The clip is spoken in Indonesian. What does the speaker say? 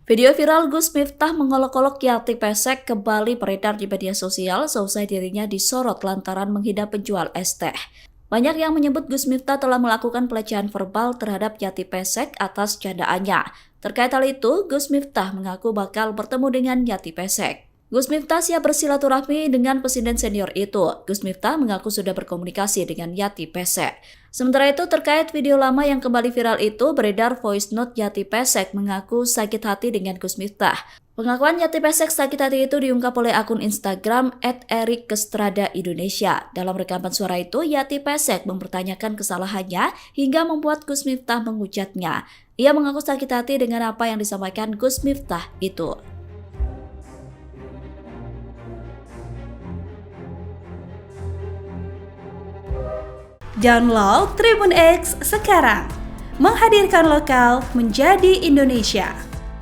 Video viral Gus Miftah mengolok-olok Yati Pesek kembali beredar di media sosial seusai dirinya disorot lantaran menghina penjual es teh. Banyak yang menyebut Gus Miftah telah melakukan pelecehan verbal terhadap Yati Pesek atas candaannya. Terkait hal itu, Gus Miftah mengaku bakal bertemu dengan Yati Pesek. Gus Miftah siap bersilaturahmi dengan presiden senior itu. Gus Miftah mengaku sudah berkomunikasi dengan Yati Pesek. Sementara itu, terkait video lama yang kembali viral itu, beredar voice note Yati Pesek mengaku sakit hati dengan Gus Miftah. Pengakuan Yati Pesek sakit hati itu diungkap oleh akun Instagram @erikkestradaindonesia. Dalam rekaman suara itu, Yati Pesek mempertanyakan kesalahannya hingga membuat Gus Miftah menghujatnya. Ia mengaku sakit hati dengan apa yang disampaikan Gus Miftah itu. Download Tribun X sekarang, menghadirkan lokal menjadi Indonesia.